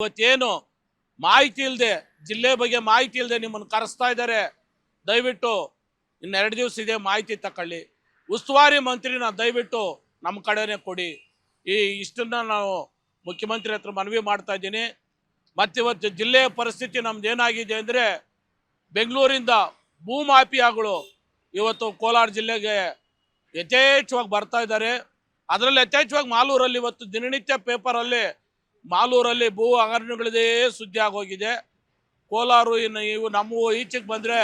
ಇವತ್ತೇನು ಮಾಹಿತಿ ಇಲ್ಲದೆ, ಜಿಲ್ಲೆ ಬಗ್ಗೆ ಮಾಹಿತಿ ಇಲ್ಲದೆ ನಿಮ್ಮನ್ನು ಕರೆಸ್ತಾ ಇದ್ದಾರೆ. ದಯವಿಟ್ಟು ಇನ್ನೆರಡು ದಿವಸ ಇದೆ, ಮಾಹಿತಿ ತಗೊಳ್ಳಿ. ಉಸ್ತುವಾರಿ ಮಂತ್ರಿನ ದಯವಿಟ್ಟು ನಮ್ಮ ಕಡೆನೇ ಕೊಡಿ. ಇಷ್ಟನ್ನ ನಾವು ಮುಖ್ಯಮಂತ್ರಿ ಹತ್ರ ಮನವಿ ಮಾಡ್ತಾ ಇದ್ದೀನಿ. ಮತ್ತಿವತ್ತು ಜಿಲ್ಲೆಯ ಪರಿಸ್ಥಿತಿ ನಮ್ದು ಏನಾಗಿದೆ ಅಂದರೆ, ಬೆಂಗಳೂರಿಂದ ಭೂಮಾಫಿಯಾಗಳು ಇವತ್ತು ಕೋಲಾರ ಜಿಲ್ಲೆಗೆ ಯಥೇಚ್ಛವಾಗಿ ಬರ್ತಾ ಇದ್ದಾರೆ. ಅದರಲ್ಲಿ ಯಥೇಚ್ಛವಾಗಿ ಮಾಲೂರಲ್ಲಿ ಇವತ್ತು ದಿನನಿತ್ಯ ಪೇಪರಲ್ಲಿ ಮಾಲೂರಲ್ಲಿ ಭೂ ಹಗರಣಗಳದೇ ಸುದ್ದಿ ಆಗೋಗಿದೆ. ಕೋಲಾರ ಇವು ನಮ್ಮ ಈಚೆಗೆ ಬಂದರೆ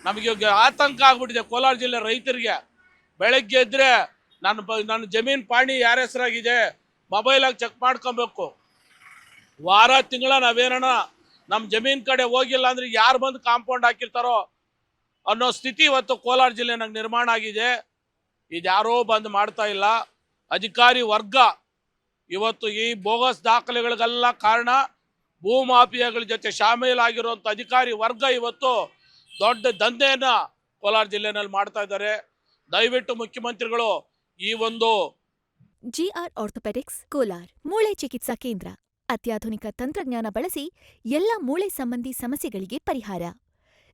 ನಮಗೆ ಆತಂಕ ಆಗ್ಬಿಟ್ಟಿದೆ. ಕೋಲಾರ ಜಿಲ್ಲೆ ರೈತರಿಗೆ ಬೆಳಗ್ಗೆ ಎದ್ದರೆ ನನ್ನ ಜಮೀನು ಪಾಣಿ ಯಾರ ಹೆಸರಾಗಿದೆ ಮೊಬೈಲಾಗಿ ಚೆಕ್ ಮಾಡ್ಕೊಬೇಕು. ವಾರ ತಿಂಗಳ ನಾವೇನ ನಮ್ಮ ಜಮೀನು ಕಡೆ ಹೋಗಿಲ್ಲ ಅಂದರೆ ಯಾರು ಬಂದು ಕಾಂಪೌಂಡ್ ಹಾಕಿರ್ತಾರೋ ಅನ್ನೋ ಸ್ಥಿತಿ ಇವತ್ತು ಕೋಲಾರ ಜಿಲ್ಲೆನಾಗ ನಿರ್ಮಾಣ ಆಗಿದೆ. ಇದ್ಯಾರೋ ಬಂದು ಮಾಡ್ತಾ ಇಲ್ಲ. ಅಧಿಕಾರಿ ವರ್ಗ ಇವತ್ತು ಈ ಬೋಗಸ್ ದಾಖಲೆಗಳಿಗೆಲ್ಲ ಕಾರಣ ಭೂಮಾಫಿಯಾಗಳ ಜೊತೆ ಶಾಮೀಲಾಗಿರುವಂಥ ಅಧಿಕಾರಿ ವರ್ಗ ಇವತ್ತು ದೊಡ್ಡ ದಂಧೆಯನ್ನು ಕೋಲಾರ ಜಿಲ್ಲೆನಲ್ಲಿ ಮಾಡ್ತಾ ಇದ್ದಾರೆ. ದಯವಿಟ್ಟು ಮುಖ್ಯಮಂತ್ರಿಗಳು ಈ ಒಂದು ಜಿಆರ್ ಆರ್ಥೋಪೆಡಿಕ್ಸ್ ಕೋಲಾರ್ ಮೂಳೆ ಚಿಕಿತ್ಸಾ ಕೇಂದ್ರ ಅತ್ಯಾಧುನಿಕ ತಂತ್ರಜ್ಞಾನ ಬಳಸಿ ಎಲ್ಲ ಮೂಳೆ ಸಂಬಂಧಿ ಸಮಸ್ಯೆಗಳಿಗೆ ಪರಿಹಾರ.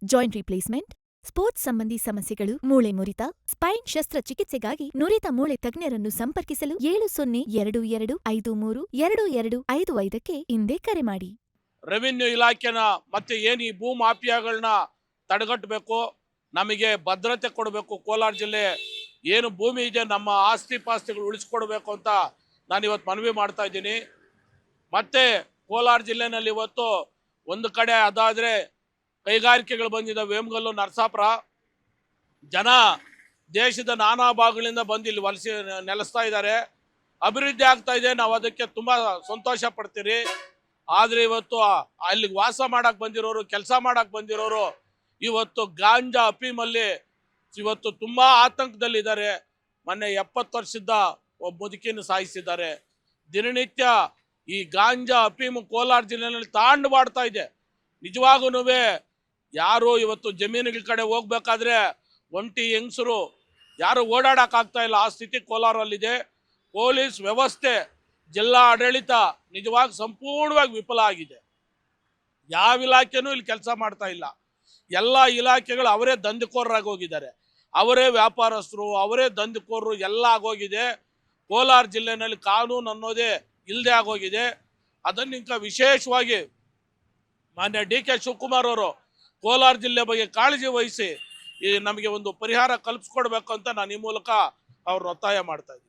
ಜಾಯಿಂಟ್ ರಿಪ್ಲೇಸ್ಮೆಂಟ್, ಸ್ಪೋರ್ಟ್ಸ್ ಸಂಬಂಧಿ ಸಮಸ್ಯೆಗಳು, ಮೂಳೆ ಮುರಿತ, ಸ್ಪೈನ್ ಶಸ್ತ್ರಚಿಕಿತ್ಸೆಗಾಗಿ ನುರಿತ ಮೂಳೆ ತಜ್ಞರನ್ನು ಸಂಪರ್ಕಿಸಲು 7022532255ಕ್ಕೆ ಹಿಂದೆ ಕರೆ ಮಾಡಿ. ರೆವಿನ್ಯೂ ಇಲಾಖೆನ ಮತ್ತೆ ಏನು ಈ ಭೂ ಮಾಫಿಯಾಗಳನ್ನ ತಡೆಗಟ್ಟಬೇಕು, ನಮಗೆ ಭದ್ರತೆ ಕೊಡಬೇಕು. ಕೋಲಾರ ಜಿಲ್ಲೆ ಏನು ಭೂಮಿ ಇದೆ ನಮ್ಮ ಆಸ್ತಿ ಪಾಸ್ತಿಗಳು ಉಳಿಸ್ಕೊಡ್ಬೇಕು ಅಂತ ನಾನು ಇವತ್ತು ಮನವಿ ಮಾಡ್ತಾ ಇದ್ದೀನಿ. ಮತ್ತೆ ಕೋಲಾರ ಜಿಲ್ಲೆನಲ್ಲಿ ಇವತ್ತು ಒಂದು ಕಡೆ ಅದಾದರೆ ಕೈಗಾರಿಕೆಗಳು ಬಂದಿದೆ. ವೇಮಗಲ್ಲು, ನರಸಾಪುರ ಜನ ದೇಶದ ನಾನಾ ಭಾಗಗಳಿಂದ ಬಂದು ಇಲ್ಲಿ ವಲಸೆ ನೆಲೆಸ್ತಾ ಇದ್ದಾರೆ. ಅಭಿವೃದ್ಧಿ ಆಗ್ತಾ ಇದೆ, ನಾವು ಅದಕ್ಕೆ ತುಂಬ ಸಂತೋಷ ಪಡ್ತೀರಿ. ಆದರೆ ಇವತ್ತು ಅಲ್ಲಿಗೆ ವಾಸ ಮಾಡಕ್ಕೆ ಬಂದಿರೋರು, ಕೆಲಸ ಮಾಡಕ್ಕೆ ಬಂದಿರೋರು ಇವತ್ತು ಗಾಂಜಾ ಅಫೀಮಲ್ಲಿ ಇವತ್ತು ತುಂಬ ಆತಂಕದಲ್ಲಿದ್ದಾರೆ. ಮೊನ್ನೆ 70 ವರ್ಷದ ಒಬ್ಬ ಮುದುಕಿನ ಸಾಯಿಸಿದ್ದಾರೆ. ದಿನನಿತ್ಯ ಈ ಗಾಂಜಾ ಅಫೀಮು ಕೋಲಾರ ಜಿಲ್ಲೆಯಲ್ಲಿ ತಾಂಡು ಮಾಡ್ತಾ ಇದೆ. ನಿಜವಾಗೂ ಯಾರು ಇವತ್ತು ಜಮೀನುಗಳ ಕಡೆ ಹೋಗ್ಬೇಕಾದ್ರೆ ಒಂಟಿ ಹೆಂಗಸರು ಯಾರು ಓಡಾಡೋಕ್ಕಾಗ್ತಾ ಇಲ್ಲ, ಆ ಸ್ಥಿತಿ ಕೋಲಾರಲ್ಲಿದೆ. ಪೊಲೀಸ್ ವ್ಯವಸ್ಥೆ, ಜಿಲ್ಲಾ ಆಡಳಿತ ನಿಜವಾಗಿ ಸಂಪೂರ್ಣವಾಗಿ ವಿಫಲ ಆಗಿದೆ. ಯಾವ ಇಲಾಖೆನೂ ಇಲ್ಲಿ ಕೆಲಸ ಮಾಡ್ತಾ ಇಲ್ಲ. ಎಲ್ಲ ಇಲಾಖೆಗಳು ಅವರೇ ದಂಧೆಕೋರರಾಗಿ ಹೋಗಿದ್ದಾರೆ, ಅವರೇ ವ್ಯಾಪಾರಸ್ಥರು, ಅವರೇ ದಂಧೆಕೋರರು ಎಲ್ಲ ಆಗೋಗಿದೆ. ಕೋಲಾರ ಜಿಲ್ಲೆಯಲ್ಲಿ ಕಾನೂನು ಅನ್ನೋದೇ ಇಲ್ಲದೆ ಆಗೋಗಿದೆ. ಅದನ್ನಿಂಕ ವಿಶೇಷವಾಗಿ ಮಾನ್ಯ ಡಿ.ಕೆ. ಶಿವಕುಮಾರ್ ಅವರು ಕೋಲಾರ ಜಿಲ್ಲೆ ಬಗ್ಗೆ ಕಾಳಜಿ ವಹಿಸಿ ನಮಗೆ ಒಂದು ಪರಿಹಾರ ಕಲ್ಪಿಸ್ಕೊಡ್ಬೇಕು ಅಂತ ನಾನು ಈ ಮೂಲಕ ಅವ್ರನ್ನ ಒತ್ತಾಯ ಮಾಡ್ತಾ ಇದ್ದೀನಿ.